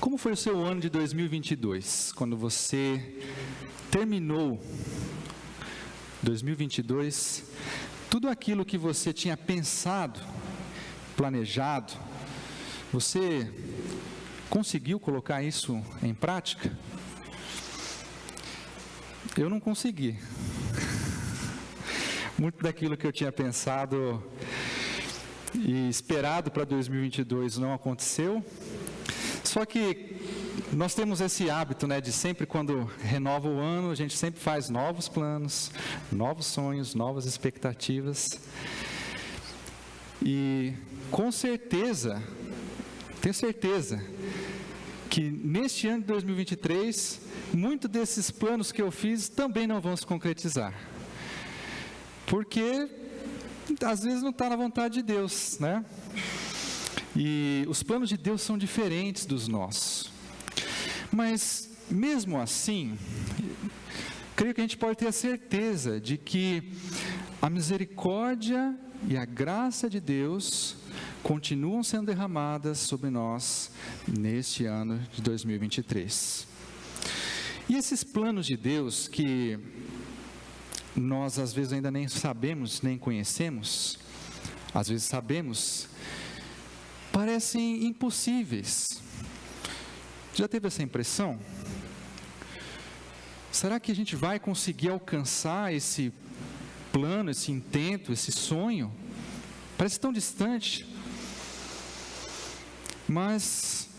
Como foi o seu ano de 2022? Quando você terminou 2022, tudo aquilo que você tinha pensado, planejado, você conseguiu colocar isso em prática? Eu não consegui. Muito daquilo que eu tinha pensado e esperado para 2022 não aconteceu. Só que nós temos esse hábito, de sempre quando renova o ano, a gente sempre faz novos planos, novos sonhos, novas expectativas. E com certeza, tenho certeza, que neste ano de 2023, muitos desses planos que eu fiz também não vão se concretizar. Porque às vezes não está na vontade de Deus, E os planos de Deus são diferentes dos nossos. Mas, mesmo assim, creio que a gente pode ter a certeza de que a misericórdia e a graça de Deus continuam sendo derramadas sobre nós neste ano de 2023. E esses planos de Deus que nós às vezes ainda nem sabemos, nem conhecemos, às vezes sabemos, parecem impossíveis. Já teve essa impressão? Será que a gente vai conseguir alcançar esse plano, esse intento, esse sonho? Parece tão distante. Mas,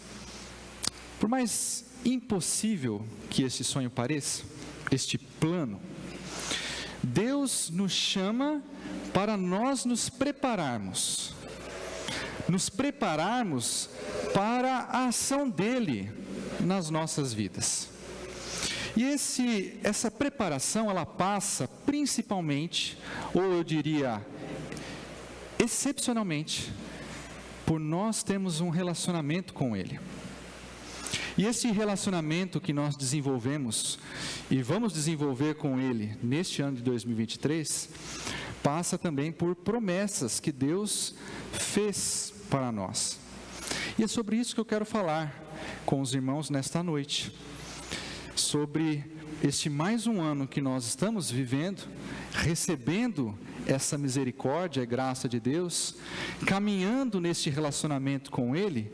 por mais impossível que esse sonho pareça, este plano, Deus nos chama para nós nos prepararmos para a ação dele nas nossas vidas. E essa preparação, ela passa principalmente, ou eu diria, excepcionalmente, por nós termos um relacionamento com ele. E esse relacionamento que nós desenvolvemos, e vamos desenvolver com ele neste ano de 2023, passa também por promessas que Deus fez para nós. E é sobre isso que eu quero falar com os irmãos nesta noite. Sobre este mais um ano que nós estamos vivendo, recebendo essa misericórdia e graça de Deus, caminhando neste relacionamento com Ele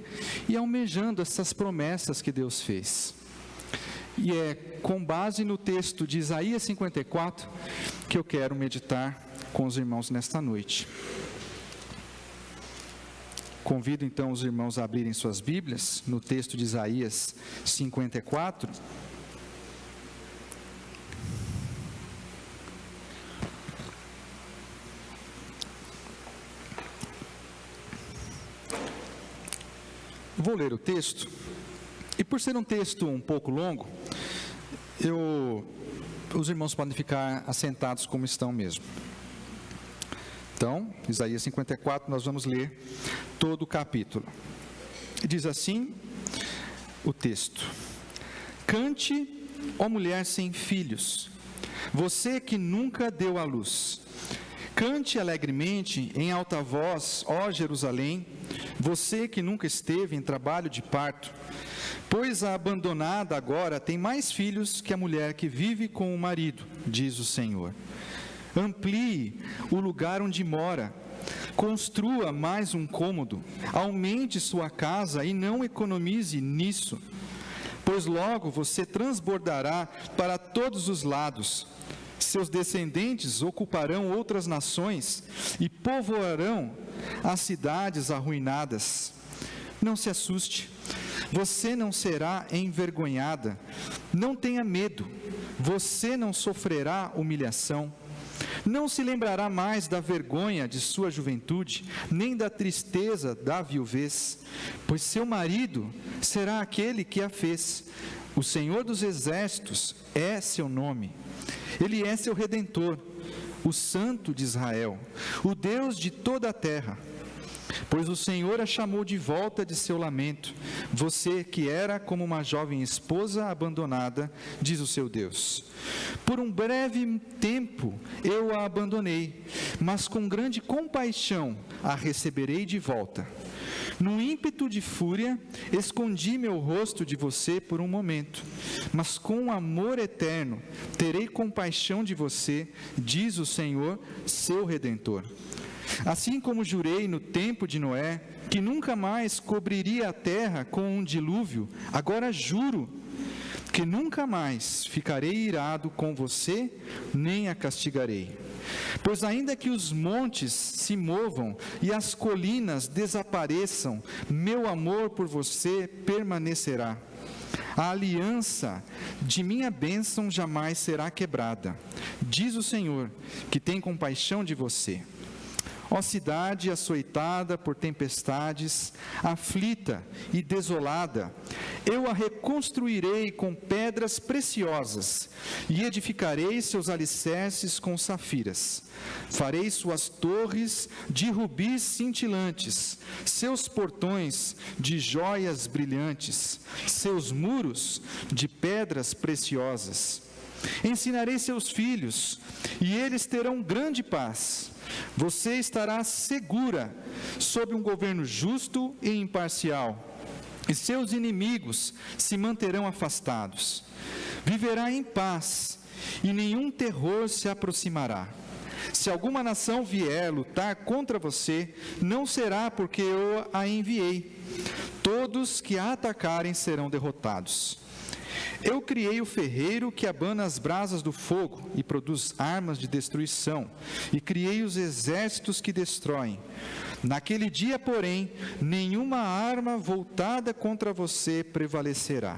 e almejando essas promessas que Deus fez. E é com base no texto de Isaías 54 que eu quero meditar com os irmãos nesta noite. Convido então os irmãos a abrirem suas Bíblias no texto de Isaías 54. Vou ler o texto, e por ser um texto um pouco longo, os irmãos podem ficar assentados como estão mesmo. Então, Isaías 54, nós vamos ler todo o capítulo. Diz assim o texto: Cante, ó mulher sem filhos, você que nunca deu à luz. Cante alegremente, em alta voz, ó Jerusalém, você que nunca esteve em trabalho de parto, pois a abandonada agora tem mais filhos que a mulher que vive com o marido, diz o Senhor. Amplie o lugar onde mora, construa mais um cômodo, aumente sua casa e não economize nisso, pois logo você transbordará para todos os lados. Seus descendentes ocuparão outras nações e povoarão as cidades arruinadas. Não se assuste, você não será envergonhada. Não tenha medo, você não sofrerá humilhação. Não se lembrará mais da vergonha de sua juventude, nem da tristeza da viuvez, pois seu marido será aquele que a fez. O Senhor dos Exércitos é seu nome. Ele é seu Redentor, o Santo de Israel, o Deus de toda a terra. Pois o Senhor a chamou de volta de seu lamento, você que era como uma jovem esposa abandonada, diz o seu Deus. Por um breve tempo eu a abandonei, mas com grande compaixão a receberei de volta. Num ímpeto de fúria, escondi meu rosto de você por um momento, mas com amor eterno terei compaixão de você, diz o Senhor, seu Redentor. Assim como jurei no tempo de Noé, que nunca mais cobriria a terra com um dilúvio, agora juro que nunca mais ficarei irado com você, nem a castigarei. Pois ainda que os montes se movam e as colinas desapareçam, meu amor por você permanecerá. A aliança de minha bênção jamais será quebrada, diz o Senhor, que tem compaixão de você. Ó cidade açoitada por tempestades, aflita e desolada, eu a reconstruirei com pedras preciosas e edificarei seus alicerces com safiras. Farei suas torres de rubis cintilantes, seus portões de joias brilhantes, seus muros de pedras preciosas. Ensinarei seus filhos, e eles terão grande paz. Você estará segura sob um governo justo e imparcial, e seus inimigos se manterão afastados. Viverá em paz, e nenhum terror se aproximará. Se alguma nação vier lutar contra você, não será porque eu a enviei. Todos que a atacarem serão derrotados. Eu criei o ferreiro que abana as brasas do fogo e produz armas de destruição, e criei os exércitos que destroem. Naquele dia, porém, nenhuma arma voltada contra você prevalecerá.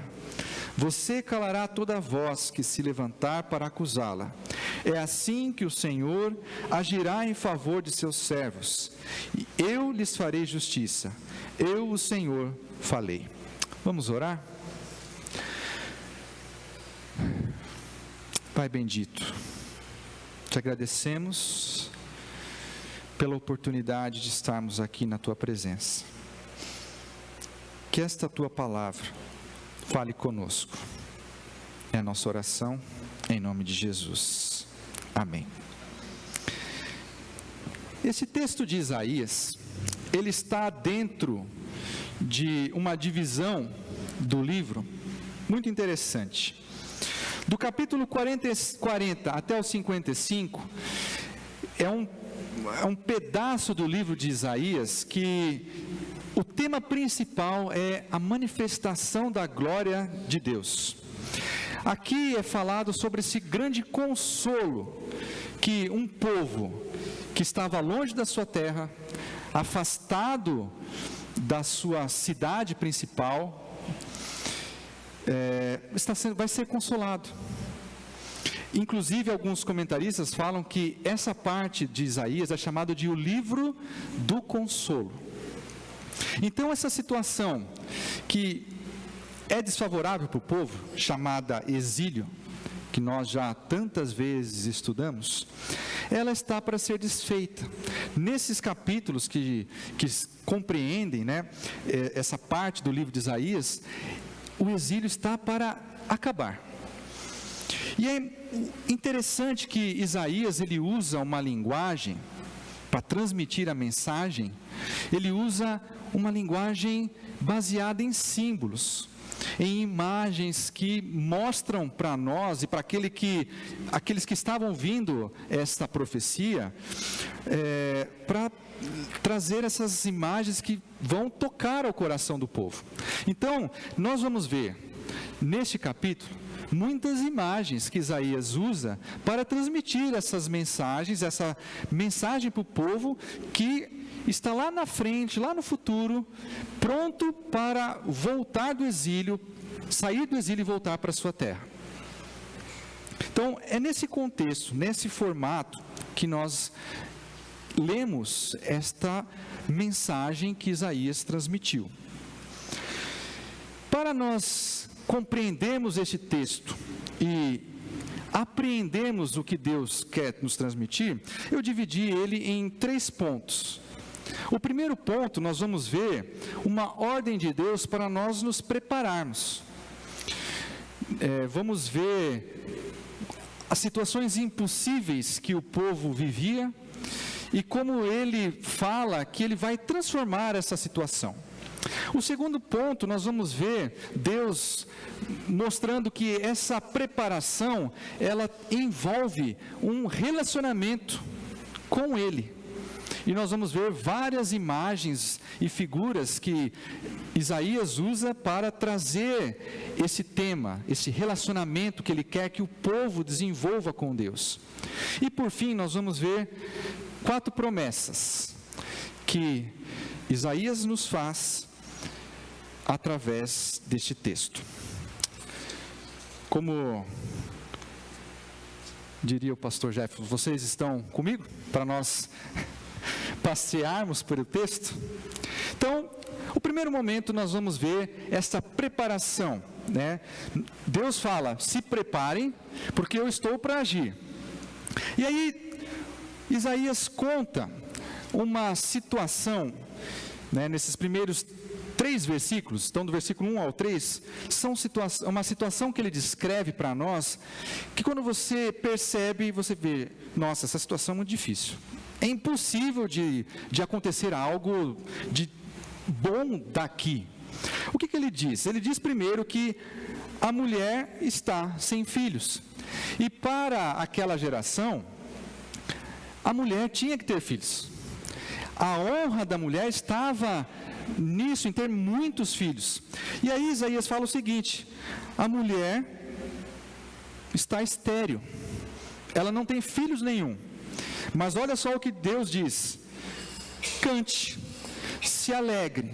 Você calará toda voz que se levantar para acusá-la. É assim que o Senhor agirá em favor de seus servos, e eu lhes farei justiça. Eu, o Senhor, falei. Vamos orar? Pai bendito, te agradecemos pela oportunidade de estarmos aqui na tua presença. Que esta tua palavra fale conosco. É a nossa oração, em nome de Jesus. Amém. Esse texto de Isaías, ele está dentro de uma divisão do livro muito interessante. Do capítulo 40 até o 55, é um pedaço do livro de Isaías que o tema principal é a manifestação da glória de Deus. Aqui é falado sobre esse grande consolo que um povo que estava longe da sua terra, afastado da sua cidade principal, vai ser consolado. Inclusive, alguns comentaristas falam que essa parte de Isaías é chamada de o livro do consolo. Então, essa situação que é desfavorável para o povo, chamada exílio, que nós já tantas vezes estudamos, ela está para ser desfeita. Nesses capítulos que compreendem, essa parte do livro de Isaías, o exílio está para acabar. E é interessante que Isaías, ele usa uma linguagem para transmitir a mensagem, ele usa uma linguagem baseada em símbolos, em imagens que mostram para nós e para aqueles que estavam ouvindo esta profecia, para trazer essas imagens que vão tocar ao coração do povo. Então, nós vamos ver, neste capítulo, muitas imagens que Isaías usa para transmitir essas mensagens, essa mensagem para o povo que está lá na frente, lá no futuro, pronto para voltar do exílio, sair do exílio e voltar para a sua terra. Então, é nesse contexto, nesse formato, que nós lemos esta mensagem que Isaías transmitiu. Para nós compreendermos este texto e apreendermos o que Deus quer nos transmitir, eu dividi ele em 3 pontos. O primeiro ponto, nós vamos ver uma ordem de Deus para nós nos prepararmos. Vamos ver as situações impossíveis que o povo vivia e como ele fala que ele vai transformar essa situação. O segundo ponto, nós vamos ver Deus mostrando que essa preparação, ela envolve um relacionamento com Ele. E nós vamos ver várias imagens e figuras que Isaías usa para trazer esse tema, esse relacionamento que ele quer que o povo desenvolva com Deus. E por fim, nós vamos ver 4 promessas que Isaías nos faz através deste texto. Como diria o pastor Jefferson, vocês estão comigo para nós passearmos por o texto? Então, o primeiro momento nós vamos ver essa preparação, né? Deus fala, se preparem, porque eu estou para agir. E aí, Isaías conta uma situação, né, nesses primeiros 3 versículos, então do versículo 1 ao 3, são uma situação que ele descreve para nós, que quando você percebe, você vê, nossa, essa situação é muito difícil. É impossível de acontecer algo de bom daqui. O que ele diz? Ele diz primeiro que a mulher está sem filhos. E para aquela geração, a mulher tinha que ter filhos. A honra da mulher estava nisso, em ter muitos filhos. E aí Isaías fala o seguinte: a mulher está estéril, ela não tem filhos nenhum. Mas olha só o que Deus diz: cante, se alegre.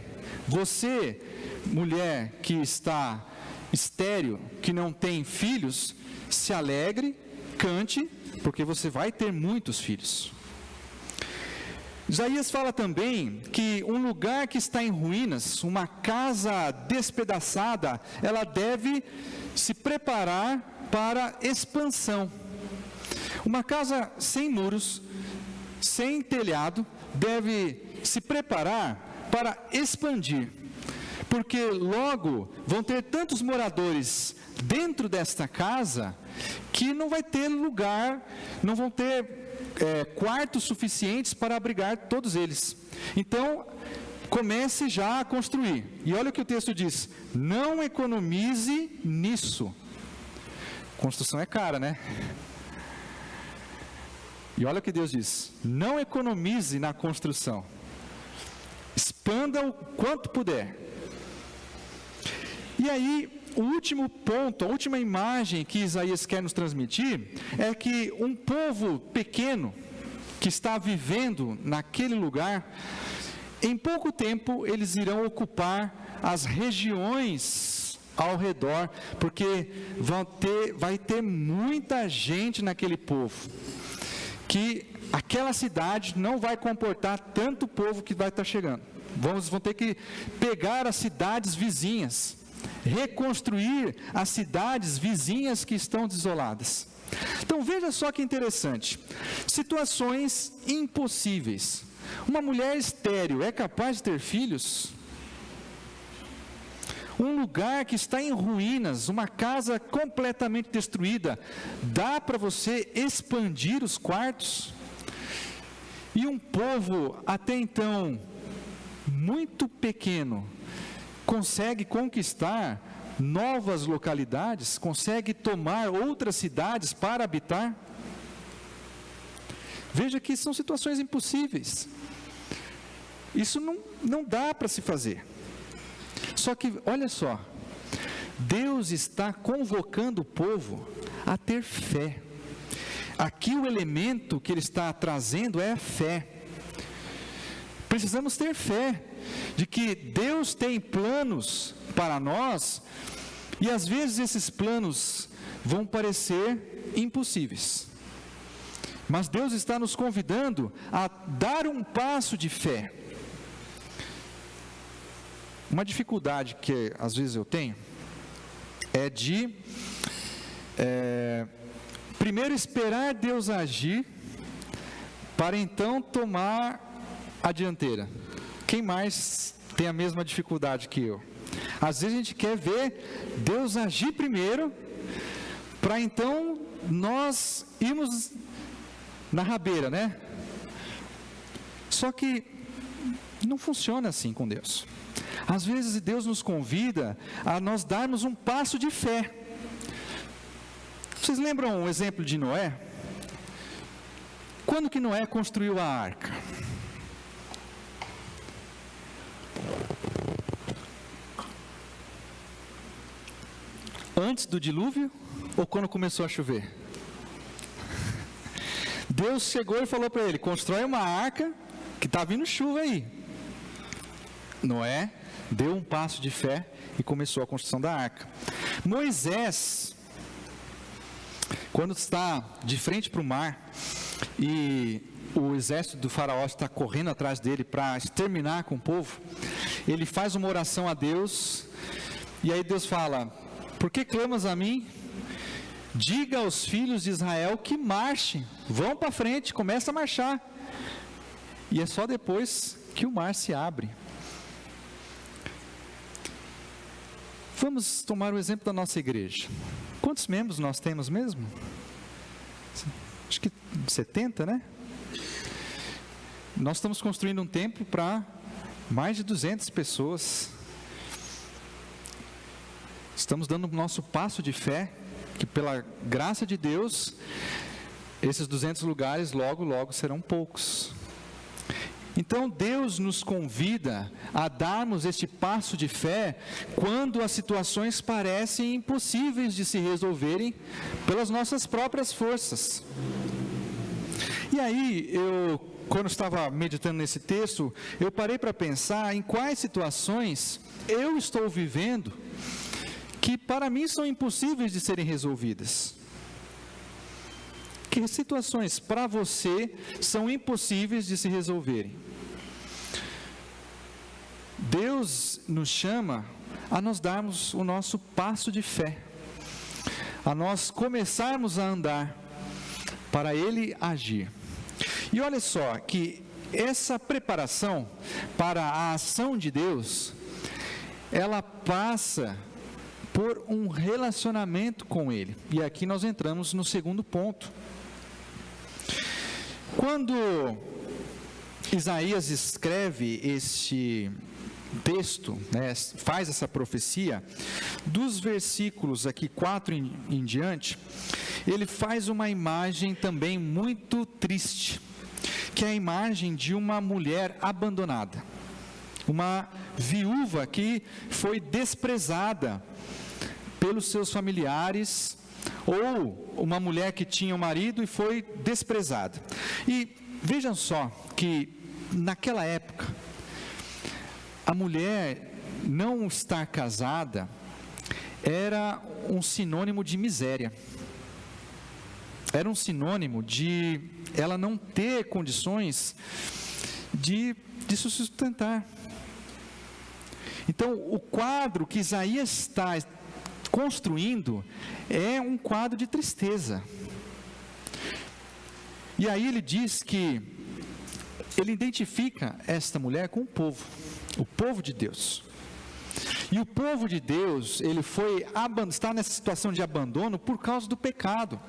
Você, mulher que está estéril, que não tem filhos, se alegre, cante, porque você vai ter muitos filhos. Isaías fala também que um lugar que está em ruínas, uma casa despedaçada, ela deve se preparar para expansão. Uma casa sem muros, sem telhado, deve se preparar para expandir, porque logo vão ter tantos moradores dentro desta casa, que não vai ter lugar, não vão ter quartos suficientes para abrigar todos eles. Então, comece já a construir. E olha o que o texto diz: não economize nisso. Construção é cara, né? E olha o que Deus diz: não economize na construção. Expanda o quanto puder. E aí, o último ponto, a última imagem que Isaías quer nos transmitir é que um povo pequeno que está vivendo naquele lugar, em pouco tempo eles irão ocupar as regiões ao redor, porque vai ter muita gente naquele povo, que aquela cidade não vai comportar tanto povo que vai estar chegando. Vão ter que pegar as cidades vizinhas, reconstruir as cidades vizinhas que estão desoladas. Então veja só que interessante, situações impossíveis. Uma mulher estéril é capaz de ter filhos? Um lugar que está em ruínas, uma casa completamente destruída, dá para você expandir os quartos? E um povo até então muito pequeno consegue conquistar novas localidades, consegue tomar outras cidades para habitar? Veja que são situações impossíveis. Isso não dá para se fazer. Só que, olha só, Deus está convocando o povo a ter fé. Aqui o elemento que Ele está trazendo é a fé. Precisamos ter fé de que Deus tem planos para nós, e às vezes esses planos vão parecer impossíveis. Mas Deus está nos convidando a dar um passo de fé. Uma dificuldade que às vezes eu tenho é de primeiro esperar Deus agir para então tomar a dianteira. Quem mais tem a mesma dificuldade que eu? Às vezes a gente quer ver Deus agir primeiro, para então nós irmos na rabeira, né? Só que não funciona assim com Deus. Às vezes Deus nos convida a nós darmos um passo de fé. Vocês lembram o exemplo de Noé? Quando que Noé construiu a arca? Antes do dilúvio ou quando começou a chover? Deus chegou e falou para ele: constrói uma arca que está vindo chuva aí. Noé deu um passo de fé e começou a construção da arca. Moisés, quando está de frente para o mar e o exército do faraó está correndo atrás dele para exterminar com o povo, ele faz uma oração a Deus, e aí Deus fala: por que clamas a mim? Diga aos filhos de Israel que marchem, vão para frente, começa a marchar. E é só depois que o mar se abre. Vamos tomar o exemplo da nossa igreja. Quantos membros nós temos mesmo? Acho que 70, né? Nós estamos construindo um templo para mais de 200 pessoas. Estamos dando o nosso passo de fé, que pela graça de Deus, esses 200 lugares logo, logo serão poucos. Então Deus nos convida a darmos este passo de fé quando as situações parecem impossíveis de se resolverem pelas nossas próprias forças. E aí, quando estava meditando nesse texto, eu parei para pensar em quais situações eu estou vivendo que para mim são impossíveis de serem resolvidas. Que situações para você são impossíveis de se resolverem? Deus nos chama a nós darmos o nosso passo de fé, a nós começarmos a andar para Ele agir. E olha só que essa preparação para a ação de Deus, ela passa por um relacionamento com Ele. E aqui nós entramos no segundo ponto. Quando Isaías escreve este texto, né, faz essa profecia, dos versículos aqui 4 em diante, ele faz uma imagem também muito triste, que é a imagem de uma mulher abandonada, uma viúva que foi desprezada pelos seus familiares, ou uma mulher que tinha um marido e foi desprezada. E vejam só que naquela época, a mulher não estar casada era um sinônimo de miséria, era um sinônimo de ela não ter condições de se sustentar. Então, o quadro que Isaías está construindo é um quadro de tristeza. E aí ele diz que ele identifica esta mulher com o povo de Deus. E o povo de Deus, ele está nessa situação de abandono por causa do pecado.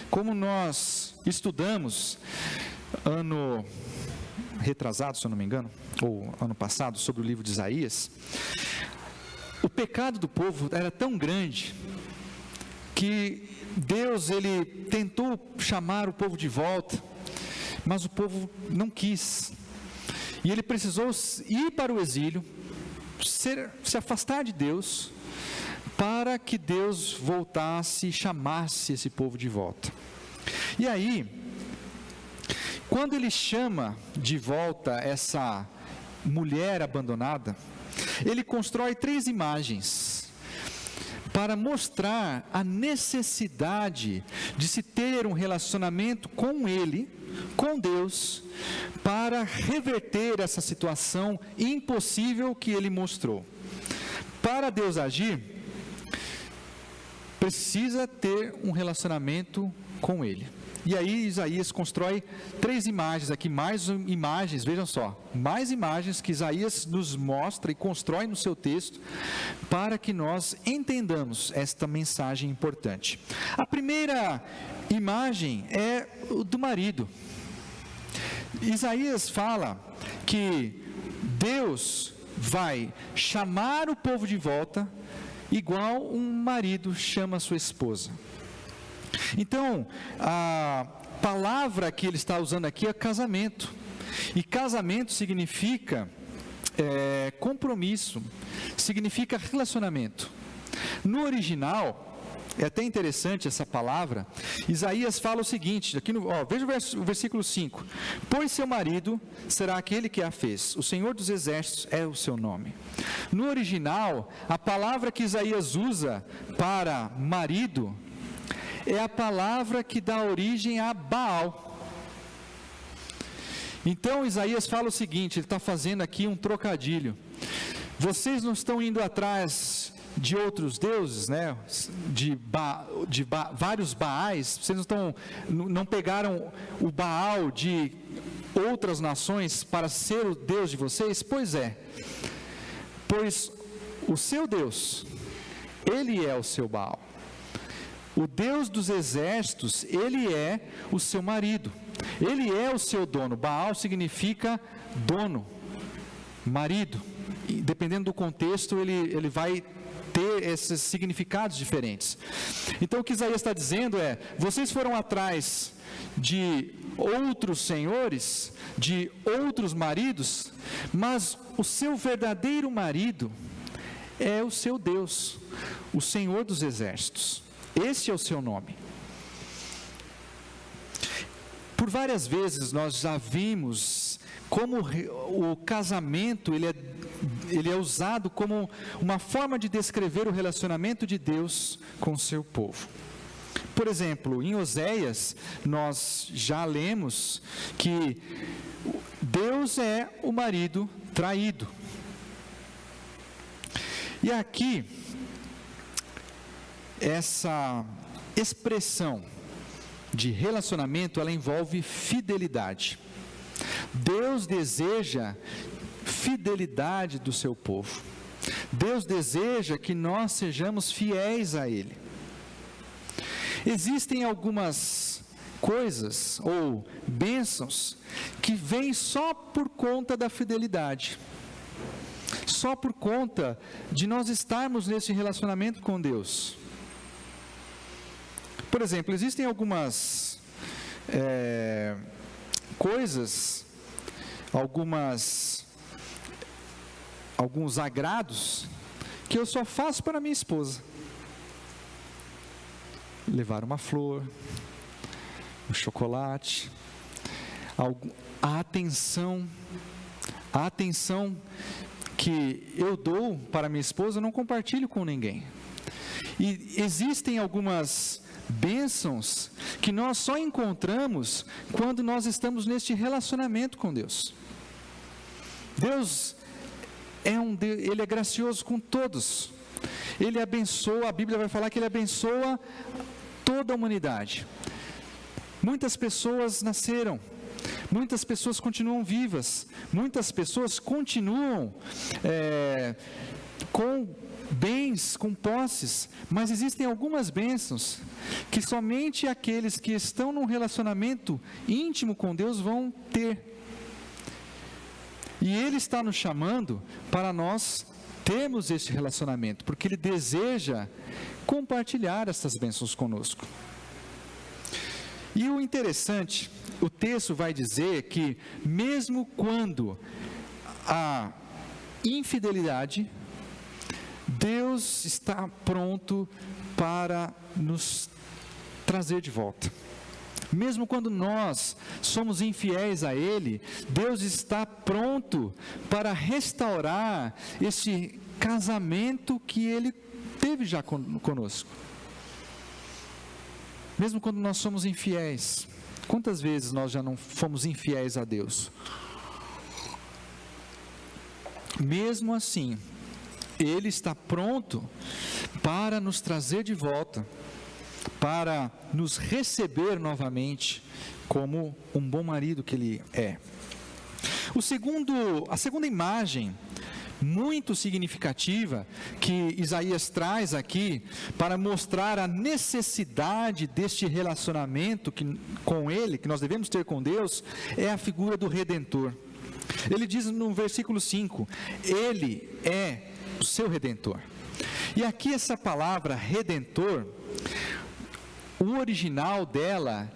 Como nós estudamos ano retrasado, se eu não me engano, ou ano passado, sobre o livro de Isaías, o pecado do povo era tão grande que Deus, ele tentou chamar o povo de volta, mas o povo não quis. E ele precisou ir para o exílio, se afastar de Deus, para que Deus voltasse e chamasse esse povo de volta. E aí, quando ele chama de volta essa mulher abandonada, ele constrói 3 imagens para mostrar a necessidade de se ter um relacionamento com Ele, com Deus, para reverter essa situação impossível que Ele mostrou. Para Deus agir, precisa ter um relacionamento com Ele. E aí Isaías constrói 3 imagens aqui, mais imagens, vejam só, mais imagens que Isaías nos mostra e constrói no seu texto, para que nós entendamos esta mensagem importante. A primeira imagem é o do marido. Isaías fala que Deus vai chamar o povo de volta, igual um marido chama a sua esposa. Então, a palavra que ele está usando aqui é casamento. E casamento significa compromisso, significa relacionamento. No original, é até interessante essa palavra, Isaías fala o seguinte, aqui veja o versículo 5: pois seu marido será aquele que a fez, o Senhor dos Exércitos é o seu nome. No original, a palavra que Isaías usa para marido é a palavra que dá origem a Baal. Então Isaías fala o seguinte, ele está fazendo aqui um trocadilho: vocês não estão indo atrás de outros deuses, né? Vários Baais, vocês não pegaram o Baal de outras nações para ser o Deus de vocês? Pois é, pois o seu Deus, ele é o seu Baal. O Deus dos exércitos, ele é o seu marido, ele é o seu dono. Baal significa dono, marido, e dependendo do contexto ele vai ter esses significados diferentes. Então o que Isaías está dizendo é: vocês foram atrás de outros senhores, de outros maridos, mas o seu verdadeiro marido é o seu Deus, o Senhor dos Exércitos. Esse é o seu nome. Por várias vezes nós já vimos como o casamento ele é usado como uma forma de descrever o relacionamento de Deus com o seu povo. Por exemplo, em Oséias, nós já lemos que Deus é o marido traído. E aqui, essa expressão de relacionamento, ela envolve fidelidade. Deus deseja fidelidade do seu povo. Deus deseja que nós sejamos fiéis a Ele. Existem algumas coisas ou bênçãos que vêm só por conta da fidelidade, só por conta de nós estarmos nesse relacionamento com Deus. Por exemplo, existem algumas coisas, alguns agrados que eu só faço para minha esposa. Levar uma flor, um chocolate, a atenção que eu dou para minha esposa eu não compartilho com ninguém. E existem algumas bênçãos que nós só encontramos quando nós estamos neste relacionamento com Deus. Deus Ele é gracioso com todos. Ele abençoa, a Bíblia vai falar que Ele abençoa toda a humanidade. Muitas pessoas nasceram, muitas pessoas continuam vivas, muitas pessoas continuam com bens, com posses, mas existem algumas bênçãos que somente aqueles que estão num relacionamento íntimo com Deus vão ter. E Ele está nos chamando para nós termos esse relacionamento, porque Ele deseja compartilhar essas bênçãos conosco. E o interessante, o texto vai dizer que mesmo quando há infidelidade, Deus está pronto para nos trazer de volta. Mesmo quando nós somos infiéis a Ele, Deus está pronto para restaurar esse casamento que Ele teve já conosco. Mesmo quando nós somos infiéis, quantas vezes nós já não fomos infiéis a Deus? Mesmo assim, Ele está pronto para nos trazer de volta, para nos receber novamente como um bom marido que Ele é. A segunda imagem muito significativa que Isaías traz aqui para mostrar a necessidade deste relacionamento com Ele, que nós devemos ter com Deus, é a figura do Redentor. Ele diz no versículo 5, Ele é o seu Redentor. E aqui essa palavra Redentor, o original dela,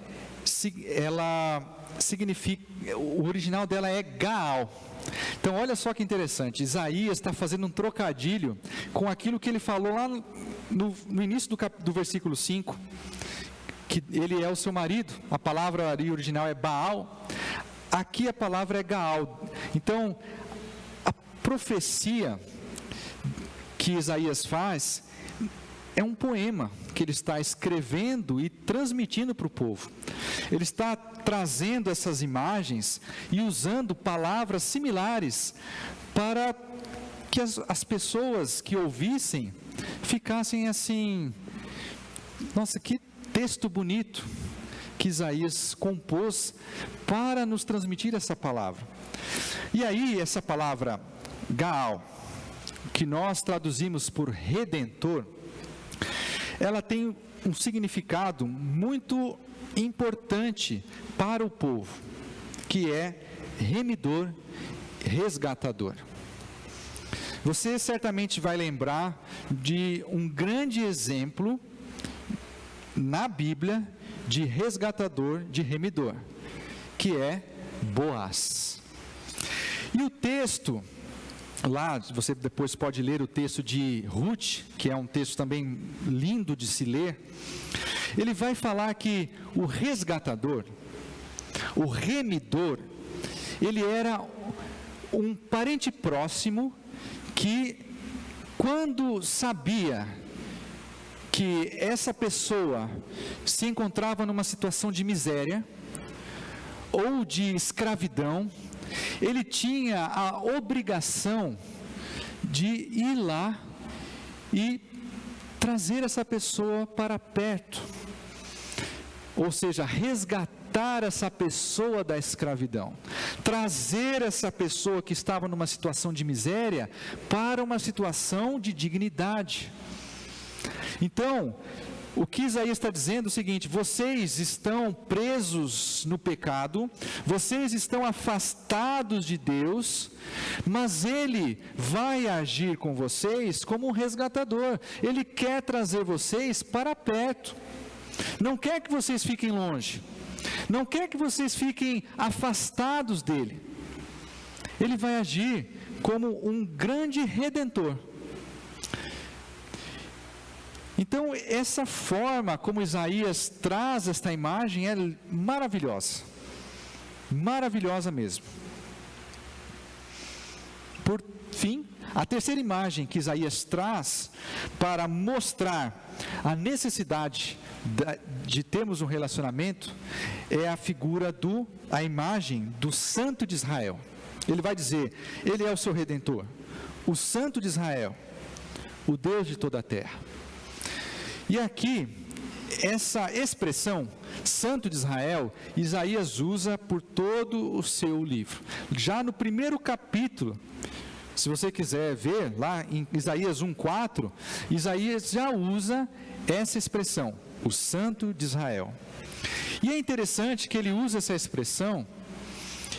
o original dela é Gaal. Então olha só que interessante, Isaías está fazendo um trocadilho com aquilo que ele falou lá no início do versículo 5, que ele é o seu marido. A palavra original é Baal, aqui a palavra é Gaal. Então a profecia que Isaías faz é um poema que ele está escrevendo e transmitindo para o povo. Ele está trazendo essas imagens e usando palavras similares para que as pessoas que ouvissem ficassem assim: nossa, que texto bonito que Isaías compôs para nos transmitir essa palavra. E aí essa palavra Gaal, que nós traduzimos por Redentor, ela tem um significado muito importante para o povo, que é remidor, resgatador. Você certamente vai lembrar de um grande exemplo na Bíblia de resgatador, de remidor, que é Boaz. E o texto lá, você depois pode ler o texto de Ruth, que é um texto também lindo de se ler. Ele vai falar que o resgatador, o remidor, ele era um parente próximo que, quando sabia que essa pessoa se encontrava numa situação de miséria ou de escravidão, ele tinha a obrigação de ir lá e trazer essa pessoa para perto, ou seja, resgatar essa pessoa da escravidão, trazer essa pessoa que estava numa situação de miséria para uma situação de dignidade. Então, o que Isaías está dizendo é o seguinte: vocês estão presos no pecado, vocês estão afastados de Deus, mas Ele vai agir com vocês como um resgatador. Ele quer trazer vocês para perto, não quer que vocês fiquem longe, não quer que vocês fiquem afastados dEle. Ele vai agir como um grande redentor. Então, essa forma como Isaías traz esta imagem é maravilhosa, maravilhosa mesmo. Por fim, a terceira imagem que Isaías traz para mostrar a necessidade de termos um relacionamento é a figura a imagem do Santo de Israel. Ele vai dizer: Ele é o seu Redentor, o Santo de Israel, o Deus de toda a terra. E aqui, essa expressão, Santo de Israel, Isaías usa por todo o seu livro. Já no primeiro capítulo, se você quiser ver, lá em Isaías 1,4, Isaías já usa essa expressão, o Santo de Israel. E é interessante que ele usa essa expressão,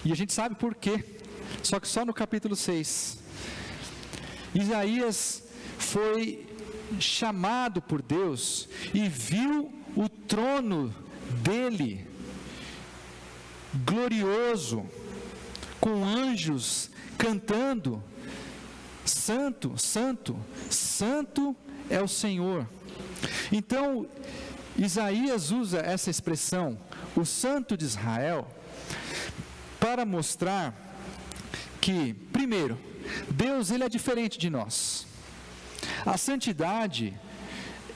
e a gente sabe por quê, só que só no capítulo 6. Isaías foi chamado por Deus e viu o trono dele glorioso, com anjos cantando: Santo, Santo, Santo é o Senhor. Então Isaías usa essa expressão, o Santo de Israel, para mostrar que, primeiro, Deus, ele é diferente de nós. A santidade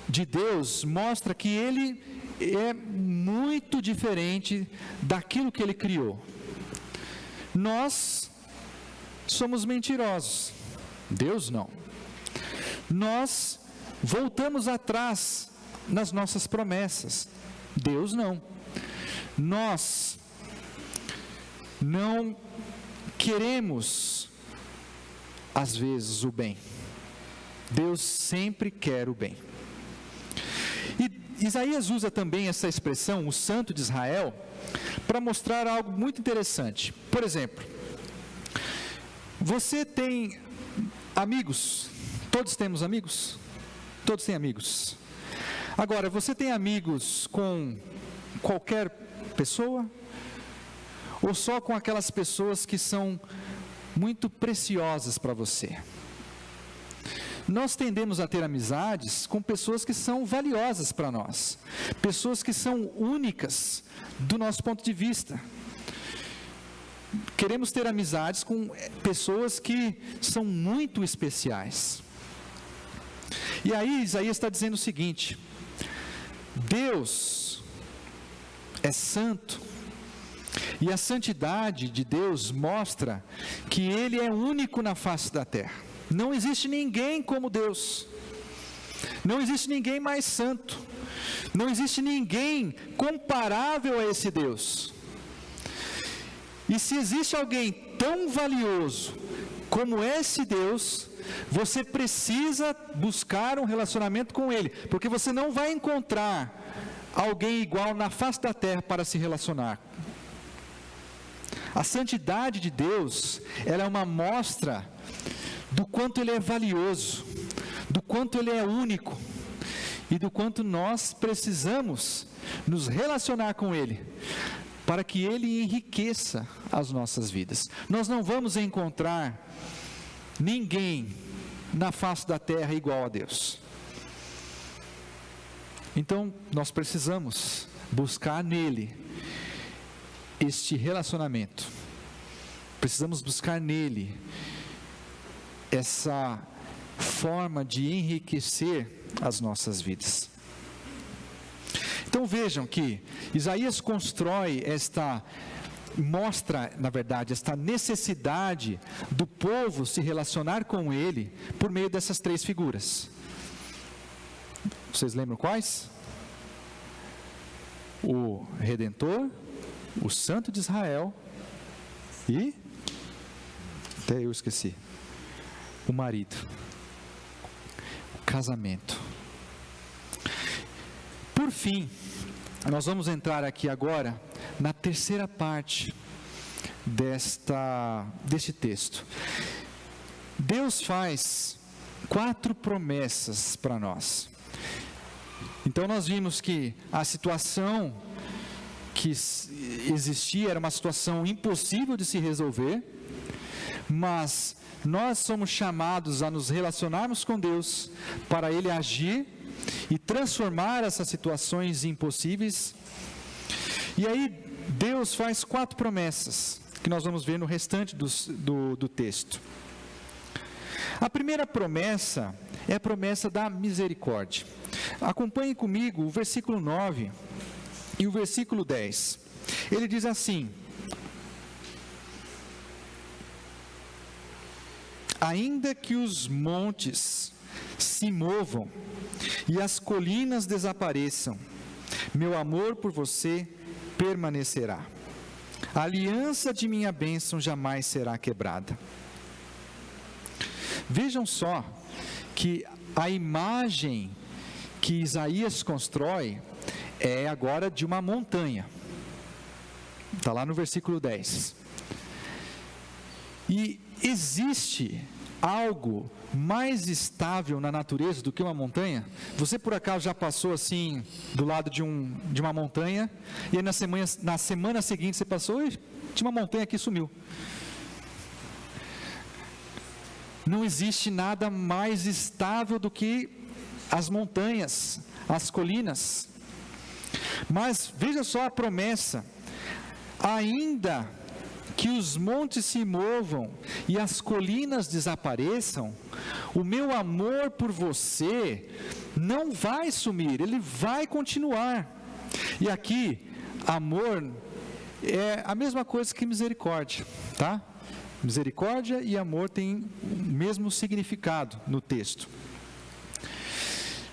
de Deus mostra que Ele é muito diferente daquilo que Ele criou. Nós somos mentirosos, Deus não. Nós voltamos atrás nas nossas promessas, Deus não. Nós não queremos, às vezes, o bem. Deus sempre quer o bem. E Isaías usa também essa expressão, o Santo de Israel, para mostrar algo muito interessante. Por exemplo, Você tem amigos? Todos temos amigos? Todos têm amigos. Agora, você tem amigos com qualquer pessoa? Ou só com aquelas pessoas que são muito preciosas para você? Nós tendemos a ter amizades com pessoas que são valiosas para nós, pessoas que são únicas do nosso ponto de vista. Queremos ter amizades com pessoas que são muito especiais. E aí Isaías está dizendo o seguinte: Deus é santo, e a santidade de Deus mostra que Ele é único na face da terra. Não existe ninguém como Deus, não existe ninguém mais santo, não existe ninguém comparável a esse Deus. E se existe alguém tão valioso como esse Deus, você precisa buscar um relacionamento com Ele, porque você não vai encontrar alguém igual na face da terra para se relacionar. A santidade de Deus, ela é uma mostra do quanto Ele é valioso, do quanto Ele é único, e do quanto nós precisamos nos relacionar com Ele, para que Ele enriqueça as nossas vidas. Nós não vamos encontrar ninguém na face da terra igual a Deus. Então, nós precisamos buscar nele este relacionamento. Precisamos buscar nele essa forma de enriquecer as nossas vidas. Então vejam que Isaías mostra, na verdade, esta necessidade do povo se relacionar com ele por meio dessas três figuras. Vocês lembram quais? O Redentor, o Santo de Israel e, até eu esqueci, o marido, o casamento. Por fim, nós vamos entrar aqui agora na terceira parte deste texto. Deus faz 4 promessas para nós. Então nós vimos que a situação que existia era uma situação impossível de se resolver, mas nós somos chamados a nos relacionarmos com Deus para Ele agir e transformar essas situações impossíveis. E aí Deus faz 4 promessas, que nós vamos ver no restante do texto. A primeira promessa é a promessa da misericórdia. Acompanhe comigo o versículo 9 e o versículo 10. Ele diz assim: ainda que os montes se movam e as colinas desapareçam, meu amor por você permanecerá. A aliança de minha bênção jamais será quebrada. Vejam só que a imagem que Isaías constrói é agora de uma montanha. Está lá no versículo 10. E existe algo mais estável na natureza do que uma montanha? Você por acaso já passou assim do lado de uma montanha e aí na semana seguinte você passou e tinha uma montanha aqui e sumiu? Não existe nada mais estável do que as montanhas, as colinas. Mas veja só a promessa: ainda que os montes se movam e as colinas desapareçam, o meu amor por você não vai sumir, ele vai continuar. E aqui, amor é a mesma coisa que misericórdia, tá? Misericórdia e amor têm o mesmo significado no texto.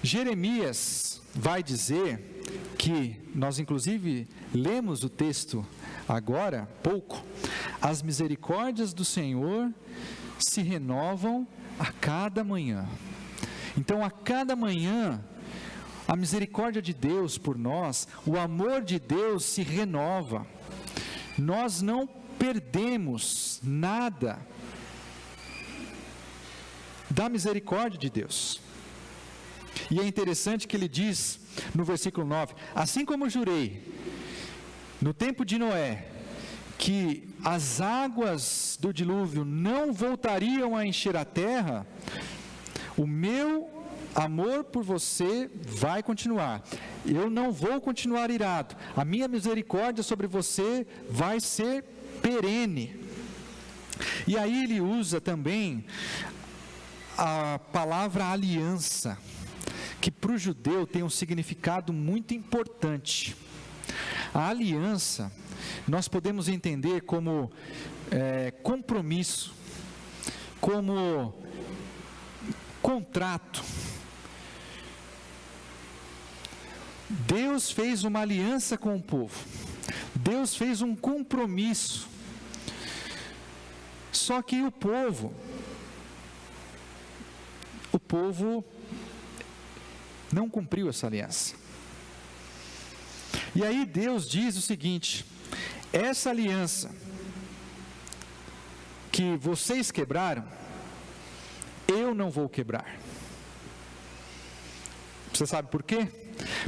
Jeremias vai dizer que, nós inclusive lemos o texto agora, pouco, as misericórdias do Senhor se renovam a cada manhã. Então, a cada manhã, a misericórdia de Deus por nós, o amor de Deus se renova. Nós não perdemos nada da misericórdia de Deus. E é interessante que ele diz no versículo 9: assim como jurei no tempo de Noé, que as águas do dilúvio não voltariam a encher a terra, o meu amor por você vai continuar. Eu não vou continuar irado. A minha misericórdia sobre você vai ser perene. E aí ele usa também a palavra aliança, que para o judeu tem um significado muito importante. A aliança, nós podemos entender como compromisso, como contrato. Deus fez uma aliança com o povo, Deus fez um compromisso, só que o povo não cumpriu essa aliança. E aí Deus diz o seguinte: essa aliança que vocês quebraram, eu não vou quebrar. Você sabe por quê?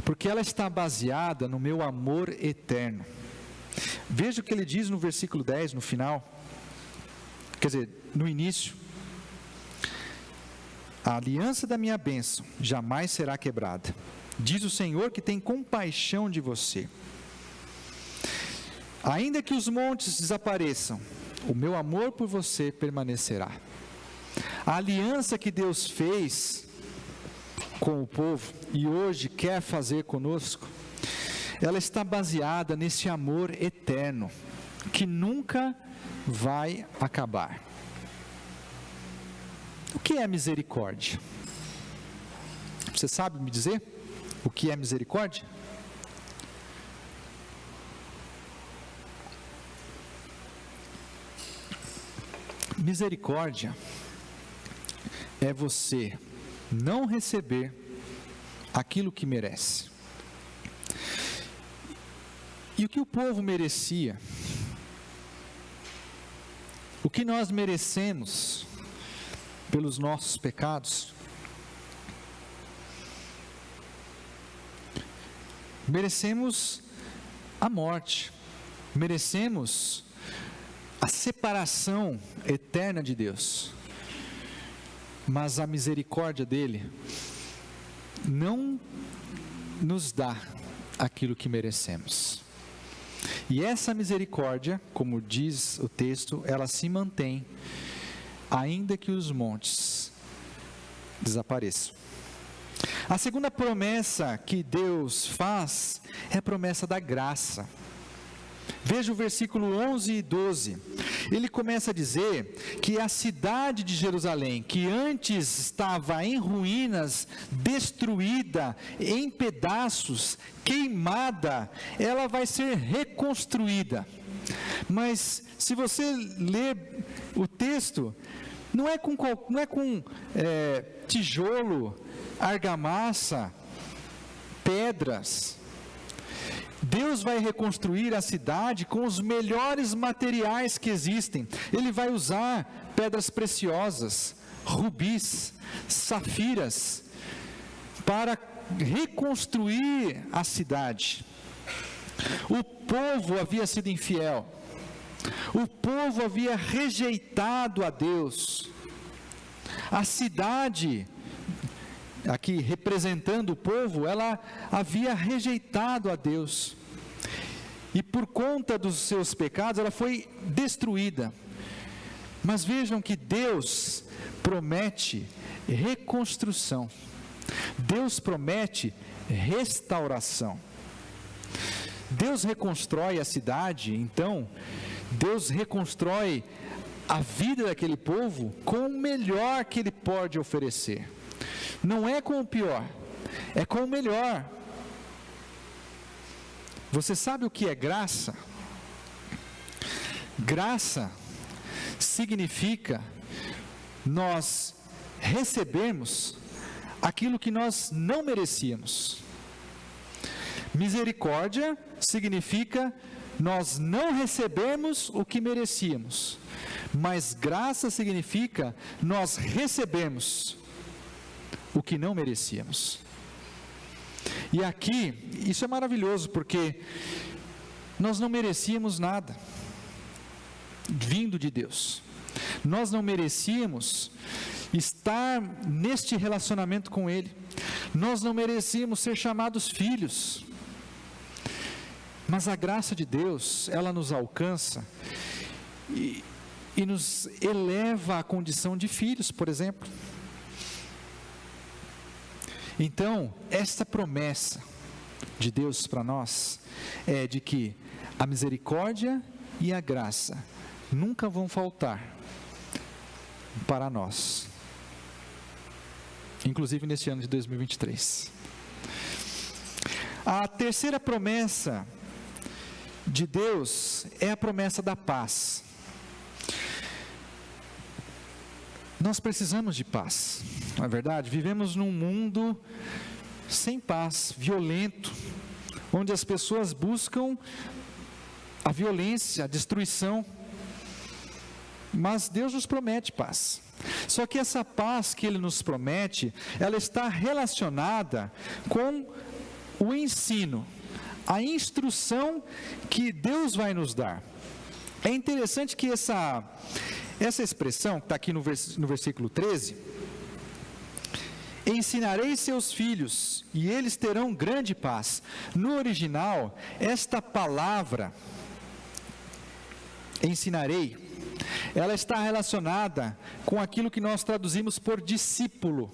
Porque ela está baseada no meu amor eterno. Veja o que ele diz no versículo 10, no final, quer dizer, no início: a aliança da minha bênção jamais será quebrada, diz o Senhor que tem compaixão de você. Ainda que os montes desapareçam, o meu amor por você permanecerá. A aliança que Deus fez com o povo e hoje quer fazer conosco, ela está baseada nesse amor eterno, que nunca vai acabar. O que é misericórdia? Você sabe me dizer o que é misericórdia? Misericórdia é você não receber aquilo que merece. E o que o povo merecia, o que nós merecemos pelos nossos pecados, merecemos a morte, merecemos a separação eterna de Deus. Mas a misericórdia dele não nos dá aquilo que merecemos. E essa misericórdia, como diz o texto, ela se mantém, ainda que os montes desapareçam. A segunda promessa que Deus faz é a promessa da graça. Veja o versículo 11 e 12. Ele começa a dizer que a cidade de Jerusalém, que antes estava em ruínas, destruída, em pedaços, queimada, ela vai ser reconstruída. Mas se você ler o texto, não é com tijolo, argamassa, pedras. Deus vai reconstruir a cidade com os melhores materiais que existem. Ele vai usar pedras preciosas, rubis, safiras, para reconstruir a cidade. O povo havia sido infiel, o povo havia rejeitado a Deus. A cidade, aqui representando o povo, ela havia rejeitado a Deus, e por conta dos seus pecados ela foi destruída. Mas vejam que Deus promete reconstrução, Deus promete restauração. Deus reconstrói a cidade, então Deus reconstrói a vida daquele povo com o melhor que Ele pode oferecer. Não é com o pior, é com o melhor. Você sabe o que é graça? Graça significa nós recebermos aquilo que nós não merecíamos. Misericórdia significa nós não recebemos o que merecíamos, mas graça significa nós recebemos o que não merecíamos. E aqui, isso é maravilhoso, porque nós não merecíamos nada vindo de Deus. Nós não merecíamos estar neste relacionamento com Ele. Nós não merecíamos ser chamados filhos. Mas a graça de Deus, ela nos alcança e nos eleva à condição de filhos, por exemplo. Então, esta promessa de Deus para nós é de que a misericórdia e a graça nunca vão faltar para nós, inclusive neste ano de 2023. A terceira promessa de Deus é a promessa da paz. Nós precisamos de paz, não é verdade? Vivemos num mundo sem paz, violento, onde as pessoas buscam a violência, a destruição. Mas Deus nos promete paz. Só que essa paz que Ele nos promete, ela está relacionada com o ensino, a instrução que Deus vai nos dar. É interessante que essa expressão que está aqui no versículo 13, ensinarei seus filhos e eles terão grande paz. No original, esta palavra, ensinarei, ela está relacionada com aquilo que nós traduzimos por discípulo,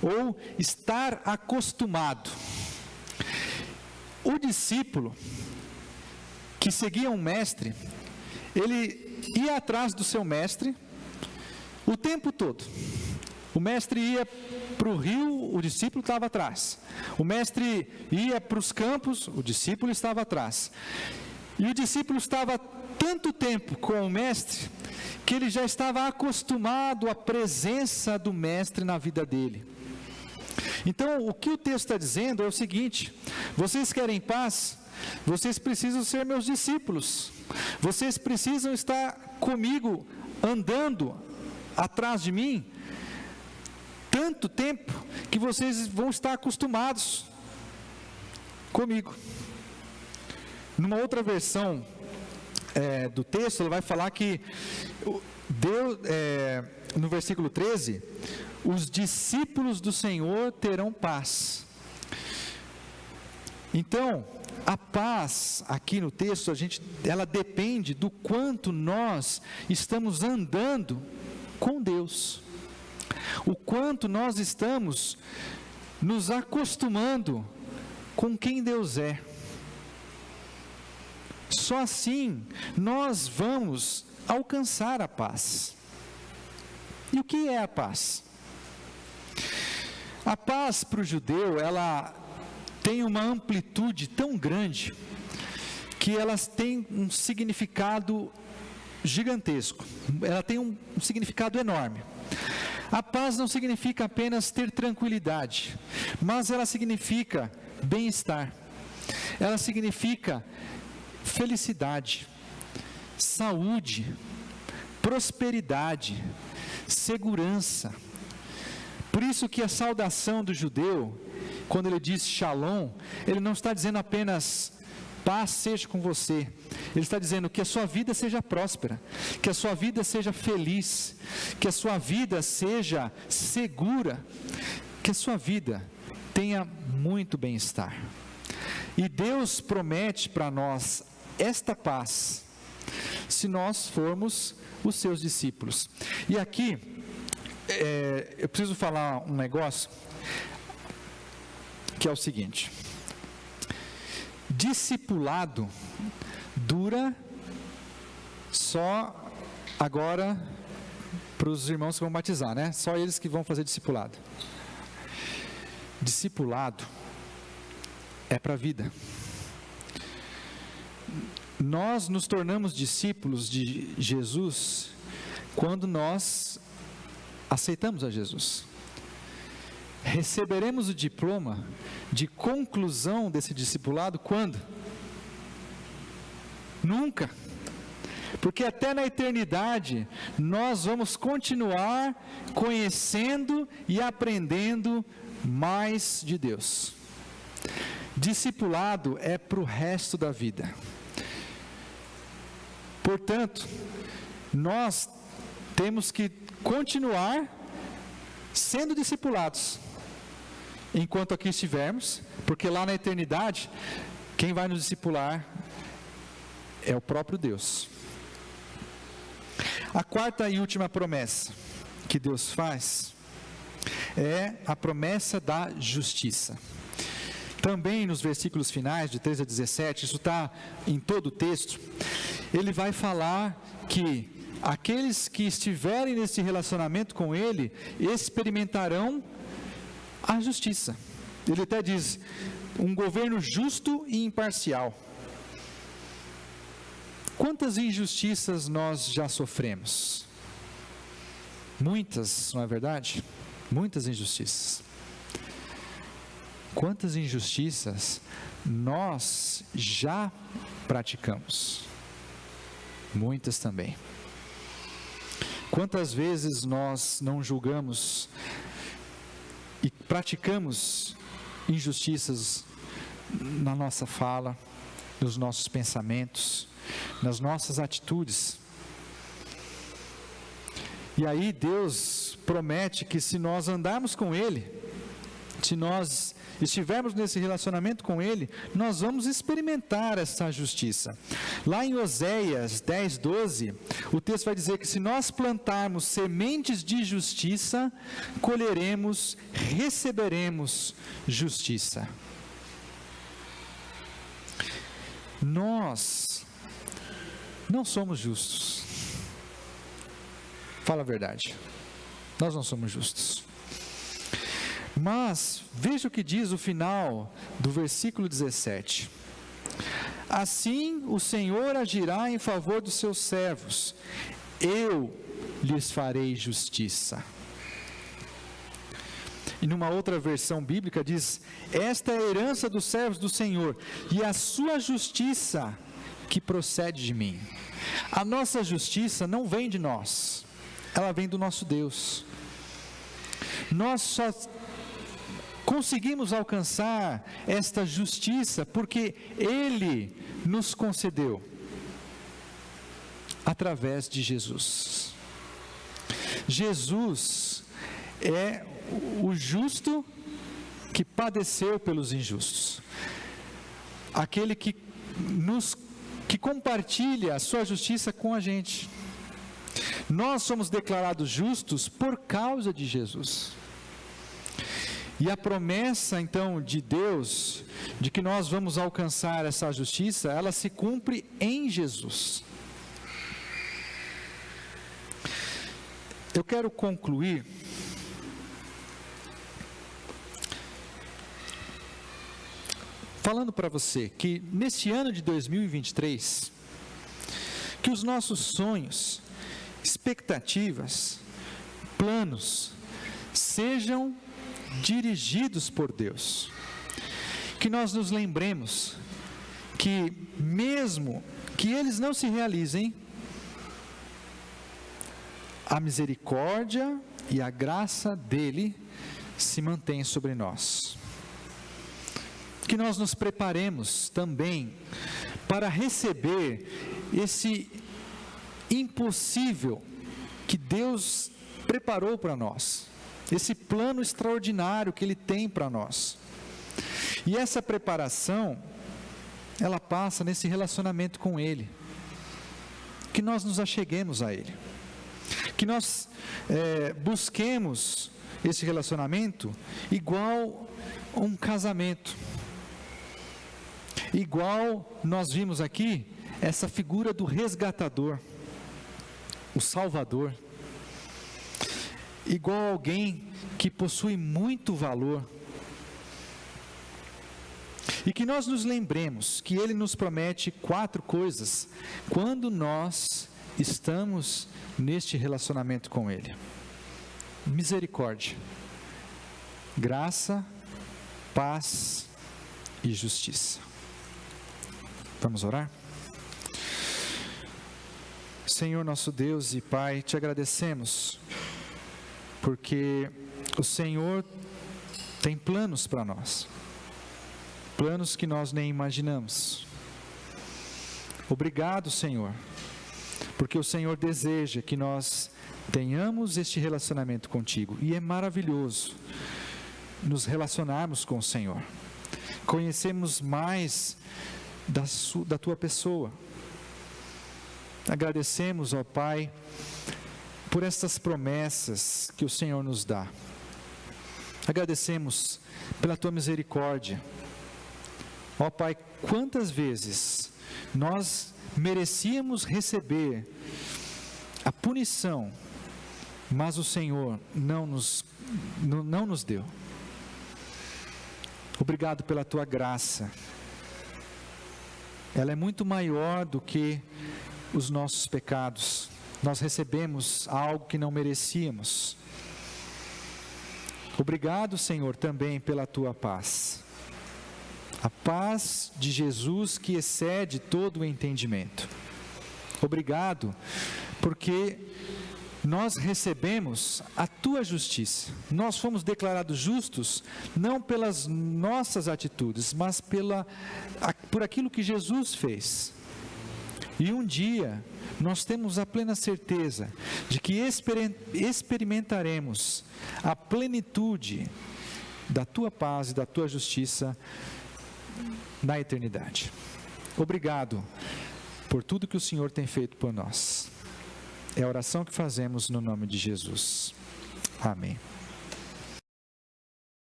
ou estar acostumado. O discípulo que seguia um mestre, ele ia atrás do seu mestre o tempo todo. O mestre ia para o rio, o discípulo estava atrás. O mestre ia para os campos, o discípulo estava atrás. E o discípulo estava tanto tempo com o mestre, que ele já estava acostumado à presença do mestre na vida dele. Então, o que o texto está dizendo é o seguinte: vocês querem paz? Vocês precisam ser meus discípulos. Vocês precisam estar comigo, andando atrás de mim, tanto tempo, que vocês vão estar acostumados comigo. Numa outra versão do texto, ele vai falar que Deus, no versículo 13, os discípulos do Senhor terão paz. Então, a paz aqui no texto, ela depende do quanto nós estamos andando com Deus, o quanto nós estamos nos acostumando com quem Deus é. Só assim nós vamos alcançar a paz. E o que é a paz? A paz para o judeu, ela tem uma amplitude tão grande, que elas têm um significado gigantesco, ela tem um significado enorme. A paz não significa apenas ter tranquilidade, mas ela significa bem-estar, ela significa felicidade, saúde, prosperidade, segurança. Por isso que a saudação do judeu, quando ele diz shalom, ele não está dizendo apenas paz seja com você, ele está dizendo que a sua vida seja próspera, que a sua vida seja feliz, que a sua vida seja segura, que a sua vida tenha muito bem-estar. E Deus promete para nós esta paz, se nós formos os seus discípulos. E aqui, eu preciso falar um negócio, que é o seguinte: discipulado dura só agora para os irmãos que vão batizar, né? Só eles que vão fazer discipulado. Discipulado é para a vida. Nós nos tornamos discípulos de Jesus quando nós aceitamos a Jesus. Receberemos o diploma de conclusão desse discipulado quando? Nunca. Porque até na eternidade, nós vamos continuar conhecendo e aprendendo mais de Deus. Discipulado é para o resto da vida. Portanto, nós temos que continuar sendo discipulados enquanto aqui estivermos, porque lá na eternidade, quem vai nos discipular é o próprio Deus. A quarta e última promessa que Deus faz é a promessa da justiça. Também nos versículos finais, de 13 a 17, isso está em todo o texto, ele vai falar que aqueles que estiverem nesse relacionamento com Ele, experimentarão a justiça. Ele até diz, um governo justo e imparcial. Quantas injustiças nós já sofremos? Muitas, não é verdade? Muitas injustiças. Quantas injustiças nós já praticamos? Muitas também. Quantas vezes nós não julgamos e praticamos injustiças na nossa fala, nos nossos pensamentos, nas nossas atitudes? E aí Deus promete que se nós andarmos com Ele, se nós estivermos nesse relacionamento com Ele, nós vamos experimentar essa justiça. Lá em Oséias 10:12, o texto vai dizer que se nós plantarmos sementes de justiça, colheremos, receberemos justiça. Nós não somos justos. Fala a verdade. Nós não somos justos. Mas, veja o que diz o final do versículo 17. Assim o Senhor agirá em favor dos seus servos, eu lhes farei justiça. E numa outra versão bíblica diz, esta é a herança dos servos do Senhor, e a sua justiça que procede de mim. A nossa justiça não vem de nós, ela vem do nosso Deus. Nós só conseguimos alcançar esta justiça porque Ele nos concedeu através de Jesus. Jesus é o justo que padeceu pelos injustos, aquele que compartilha a sua justiça com a gente. Nós somos declarados justos por causa de Jesus. E a promessa, então, de Deus, de que nós vamos alcançar essa justiça, ela se cumpre em Jesus. Eu quero concluir falando para você que neste ano de 2023, que os nossos sonhos, expectativas, planos, sejam dirigidos por Deus, que nós nos lembremos que mesmo que eles não se realizem, a misericórdia e a graça dele se mantém sobre nós. Que nós nos preparemos também para receber esse impossível que Deus preparou para nós, esse plano extraordinário que Ele tem para nós. E essa preparação, ela passa nesse relacionamento com Ele, que nós nos acheguemos a Ele, que nós busquemos esse relacionamento igual um casamento, igual nós vimos aqui, essa figura do resgatador, o Salvador, igual alguém que possui muito valor, e que nós nos lembremos que Ele nos promete 4 coisas, quando nós estamos neste relacionamento com Ele: misericórdia, graça, paz e justiça. Vamos orar? Senhor nosso Deus e Pai, te agradecemos, porque o Senhor tem planos para nós, planos que nós nem imaginamos. Obrigado, Senhor, porque o Senhor deseja que nós tenhamos este relacionamento contigo, e é maravilhoso nos relacionarmos com o Senhor, conhecemos mais da tua pessoa. Agradecemos, ó Pai, por estas promessas que o Senhor nos dá. Agradecemos pela tua misericórdia. Ó Pai, quantas vezes nós merecíamos receber a punição, mas o Senhor não nos deu. Obrigado pela tua graça. Ela é muito maior do que os nossos pecados. Nós recebemos algo que não merecíamos. Obrigado, Senhor, também pela tua paz. A paz de Jesus que excede todo o entendimento. Obrigado, porque nós recebemos a tua justiça. Nós fomos declarados justos, não pelas nossas atitudes, mas por aquilo que Jesus fez. E um dia, nós temos a plena certeza de que experimentaremos a plenitude da tua paz e da tua justiça na eternidade. Obrigado por tudo que o Senhor tem feito por nós. É a oração que fazemos no nome de Jesus. Amém.